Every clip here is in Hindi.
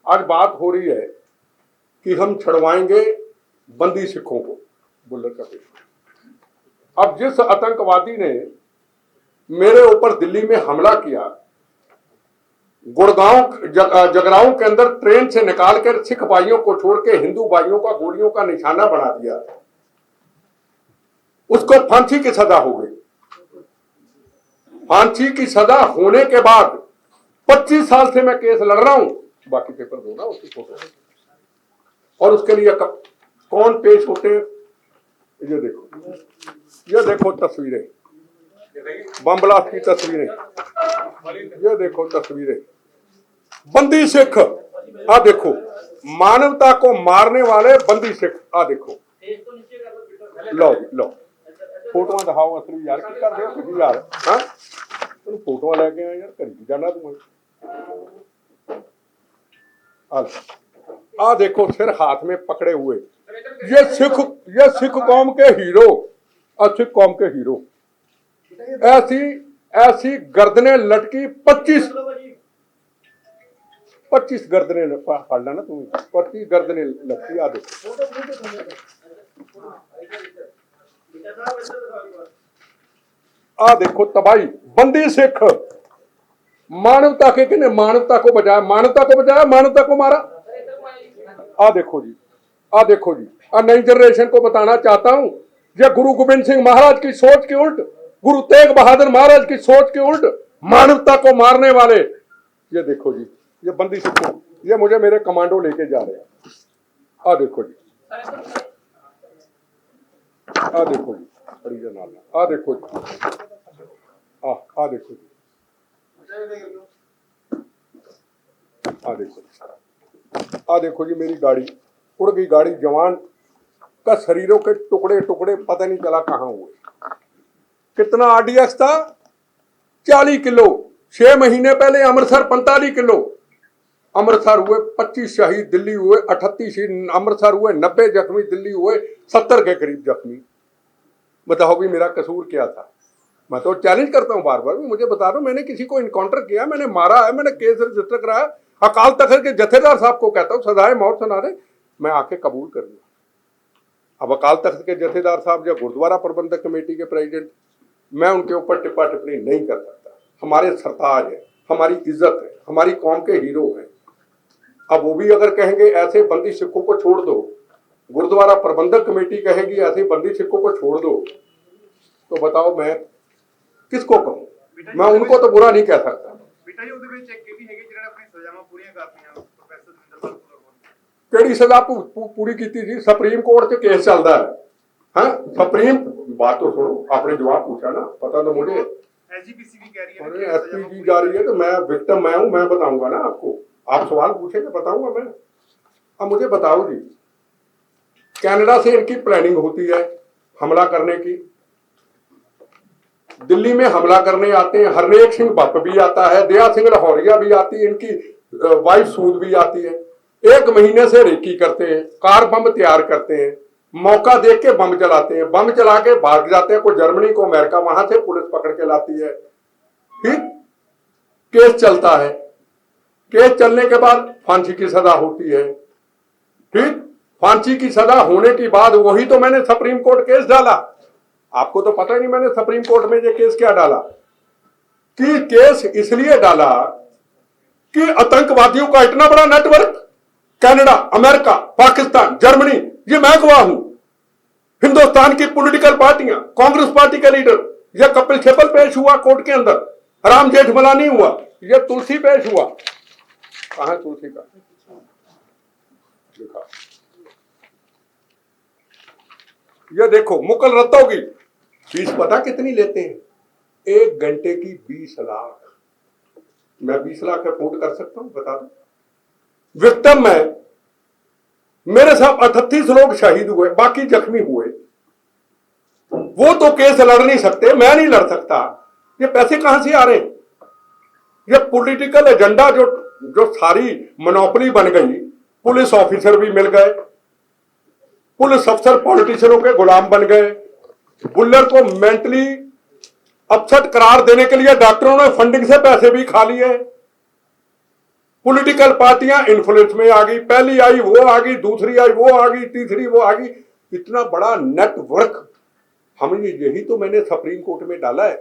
आज बात हो रही है कि हम छुड़वाएंगे बंदी सिखों को, बुल्लर का पेश। अब जिस आतंकवादी ने मेरे ऊपर दिल्ली में हमला किया, गुड़गांव जगराओं के अंदर ट्रेन से निकालकर सिख भाइयों को छोड़ के हिंदू भाइयों का गोलियों का निशाना बना दिया, उसको फांसी की सजा हो गई। फांसी की सजा होने के बाद 25 साल से मैं केस लड़ रहा हूं, बाकी पेपर दो ना उसकी फोटो, और उसके लिए कौन पेश होते हैं। ये देखो तस्वीरें, बम ब्लास्ट की तस्वीरें, ये देखो तस्वीरें, बंदी सिख, आ देखो, मानवता को मारने वाले बंदी सिख, आ देखो, लो लो फोटो दिखाओ असली यार, की कर रहे हो तुम यार, हाँ तुम फोटो लेके आए यार, करी जाना तुम। आ देखो सिर हाथ में पकड़े हुए, ये सिख कौम के हीरो, सिख कौम के हीरो, ऐसी ऐसी गर्दनें लटकी, 25 गर्दनें फाड़ ना तुम, 25 गर्दनें लटकी। आ देखो, आ देखो तबाही, बंदी सिख, मानवता के किने मानवता को बचाया, मानवता को बचाया, मानवता को मारा। आ देखो जी, आ देखो जी, नई जनरेशन को बताना चाहता हूं, ये गुरु गोविंद सिंह महाराज की सोच के उल्ट, गुरु तेग बहादुर महाराज की सोच के उल्ट मानवता को मारने वाले, ये देखो जी, ये बंदी सिख, ये मुझे मेरे कमांडो लेके जा रहे हैं। आ देखो जी, आ देखो जी, आ देखो जी, आ देखो जी, आ देखो जी, मेरी गाड़ी उड़ गई, गाड़ी जवान का शरीरों के टुकड़े टुकड़े पता नहीं चला कहां हुए। कितना आरडीएक्स था? 40 किलो। 6 महीने पहले अमृतसर 45 किलो। अमृतसर हुए 25 शहीद, दिल्ली हुए 38, अमृतसर हुए 90 जख्मी, दिल्ली हुए 70 के करीब जख्मी। बताओ भी मेरा कसूर क्या था? मैं तो चैलेंज करता हूं बार बार, मुझे बता दो, मैंने किसी को इनकाउंटर किया, मैंने मारा है, मैंने केस रजिस्टर कराया, अकाल तख्त के जथेदार साहब को कहता हूं सजाए मौत सुना दे, मैं आके कबूल कर लूंगा। अब अकाल तख्त के जथेदार साहब या गुरुद्वारा प्रबंधक कमेटी के प्रेसिडेंट, मैं उनके ऊपर टिप्पा टिप्पणी नहीं कर सकता। हमारे सरताज है, हमारी इज्जत है, हमारी कौम के हीरो हैं। अब वो भी अगर कहेंगे ऐसे बंदी सिखों को छोड़ दो, गुरुद्वारा प्रबंधक कमेटी कहेगी ऐसे बंदी सिखों को छोड़ दो, तो बताओ मैं किसको कहूं? मैं उनको तो बुरा नहीं कह सकता। केड़ी सजा पूरी की थी? सुप्रीम कोर्ट से केस चलता है, हाँ सुप्रीम, बात तो सुनो, आपने जवाब पूछा ना, पता तो मुझे, एसपीजी जा रही है तो मैं विक्टिम मैं हूं, मैं बताऊंगा ना आपको, आप सवाल पूछेंगे बताऊंगा मैं। अब मुझे बताओ जी, कनाडा से इनकी प्लानिंग होती है हमला करने की, दिल्ली में हमला करने आते हैं, हरनेक सिंह भट्ट भी आता है, दया सिंह लाहौरिया भी आती है, इनकी वाइफ सूद भी आती है। 1 महीने से रेकी करते हैं, कार बम तैयार करते हैं, मौका देख के बम चलाते हैं, बम चला के भाग जाते हैं, कोई जर्मनी को अमेरिका, वहां से पुलिस पकड़ के लाती है, ठीक, केस चलता है, केस चलने के बाद फांसी की सजा होती है, ठीक, फांसी की सजा होने के बाद वही तो मैंने सुप्रीम कोर्ट केस डाला, आपको तो पता ही नहीं मैंने सुप्रीम कोर्ट में ये केस क्या डाला, कि केस इसलिए डाला कि आतंकवादियों का इतना बड़ा network, Canada, America, Pakistan, Germany, ये मैं गवाह हूं, हिंदुस्तान की पॉलिटिकल पार्टियां, कांग्रेस पार्टी का लीडर, यह कपिल सिब्बल पेश हुआ कोर्ट के अंदर, राम जेठमलानी हुआ, यह तुलसी पेश हुआ, कहां है तुलसी का लिखा, यह देखो मुकल रत्तोगी, फीस पता कितनी लेते हैं? 1 घंटे की 20 लाख। मैं 20 लाख अफोर्ड कर सकता हूं? बता दो। विक्टिम में मेरे साथ 38 लोग शहीद हुए, बाकी जख्मी हुए, वो तो केस लड़ नहीं सकते, मैं नहीं लड़ सकता, ये पैसे कहां से आ रहे हैं? ये पॉलिटिकल एजेंडा जो सारी मोनोपोली बन गई, पुलिस ऑफिसर भी मिल गए, पुलिस अफसर पॉलिटिशियनों के गुलाम बन गए, बुल्लर को मेंटली अपसेट करार देने के लिए डॉक्टरों ने फंडिंग से पैसे भी खा लिए, पॉलिटिकल पार्टियां इन्फ्लुएंस में आ गई, पहली आई वो आ गई, दूसरी आई वो आ गई, तीसरी वो आ गई। इतना बड़ा नेटवर्क यही तो मैंने सुप्रीम कोर्ट में डाला है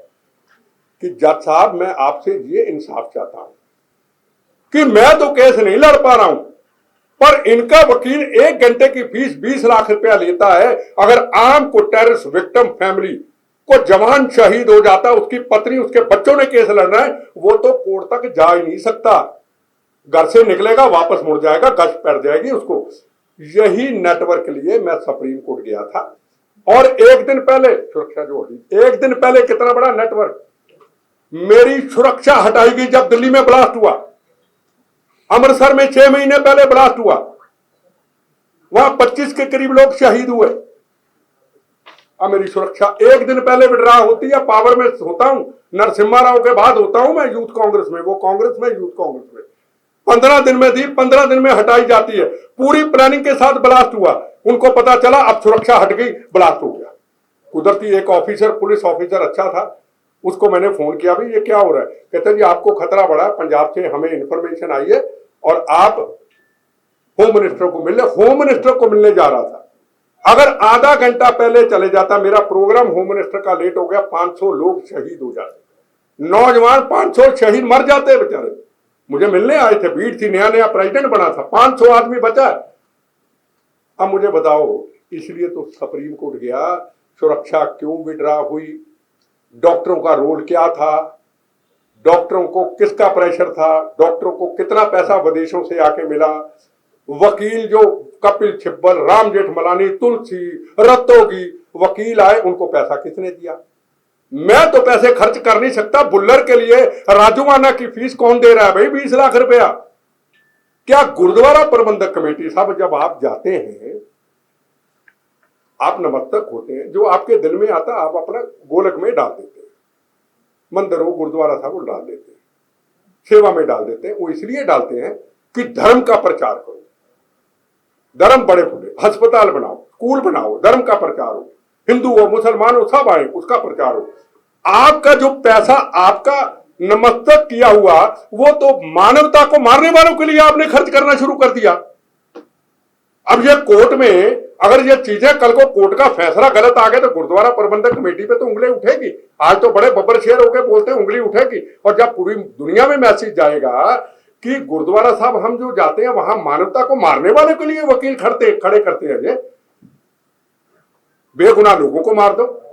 कि जज साहब मैं आपसे ये इंसाफ चाहता हूं कि मैं तो केस नहीं लड़ पा रहा हूं, पर इनका वकील 1 घंटे की फीस 20 लाख रुपया लेता है। अगर आम को टेररिस्ट विक्टिम फैमिली को जवान शहीद हो जाता, उसकी पत्नी उसके बच्चों ने केस लड़ना है, वो तो कोर्ट तक जा ही नहीं सकता। घर से निकलेगा वापस मुड़ जाएगा, गश्त पड़ जाएगी उसको। यही नेटवर्क लिए मैं सुप्रीम कोर्ट गया था। और 1 दिन पहले सुरक्षा जो होगी, 1 दिन पहले कितना बड़ा नेटवर्क, मेरी सुरक्षा हटाई गई जब दिल्ली में ब्लास्ट हुआ। अमृतसर में 6 महीने पहले ब्लास्ट हुआ, वहां 25 के करीब लोग शहीद हुए। अब मेरी सुरक्षा 1 दिन पहले विड्रा होती है। पावर में होता हूं, नरसिम्हा राव के बाद होता हूं मैं यूथ कांग्रेस में, वो कांग्रेस में, यूथ कांग्रेस में। 15 दिन में थी, 15 दिन में हटाई जाती है। पूरी प्लानिंग के साथ ब्लास्ट हुआ, उनको पता चला अब सुरक्षा हट गई, ब्लास्ट हो गया। कुदरती एक ऑफिसर, पुलिस ऑफिसर अच्छा था, उसको मैंने फोन किया, भाई ये क्या हो रहा है? कहते जी आपको खतरा बढ़ा, पंजाब से हमें इंफॉर्मेशन आई है और आप होम मिनिस्टर को मिलने, होम मिनिस्टर को मिलने जा रहा था। अगर आधा घंटा पहले चले जाता, मेरा प्रोग्राम होम मिनिस्टर का लेट हो गया, 500 लोग शहीद हो जाते, नौजवान 500 शहीद मर जाते बेचारे। मुझे मिलने आए थे, भीड़ थी, नया नया प्रेसिडेंट बना था, 500 आदमी बचा। अब मुझे बताओ, इसलिए तो सुप्रीम कोर्ट गया, सुरक्षा क्यों विड्रा हुई, डॉक्टरों का रोल क्या था, डॉक्टरों को किसका प्रेशर था, डॉक्टरों को कितना पैसा विदेशों से आके मिला, वकील जो कपिल छिब्बल, राम जेठमलानी, तुलसी, रत्तोगी वकील आए, उनको पैसा किसने दिया? मैं तो पैसे खर्च कर नहीं सकता। बुल्लर के लिए राजूवाना की फीस कौन दे रहा है भाई, 20 लाख रुपया? क्या गुरुद्वारा प्रबंधक कमेटी साहब, जब आप जाते हैं, आप नमस्तक होते हैं, जो आपके दिल में आता आप अपना गोलक में डाल देते हैं, मंदिरों गुरुद्वारा साहब डाल देते हैं, सेवा में डाल देते हैं। वो इसलिए डालते हैं कि धर्म का प्रचार करो, धर्म बड़े फूले, अस्पताल बनाओ, स्कूल बनाओ, धर्म का प्रचार हो, हिंदू हो मुसलमान हो सब आए, उसका प्रचार हो। आपका जो पैसा आपका नमस्तक किया हुआ, वो तो मानवता को मारने वालों के लिए आपने खर्च करना शुरू कर दिया। अब ये कोर्ट में अगर ये चीजें, कल को कोर्ट का फैसला गलत आ गया तो गुरुद्वारा प्रबंधक कमेटी पे तो उंगली उठेगी। आज तो बड़े बब्बर शेर होकर बोलते हैं उंगली उठेगी, और जब पूरी दुनिया में मैसेज जाएगा कि गुरुद्वारा साहब हम जो जाते हैं वहां मानवता को मारने वाले के लिए वकील खड़े करते हैं, बेगुनाह लोगों को मार दो।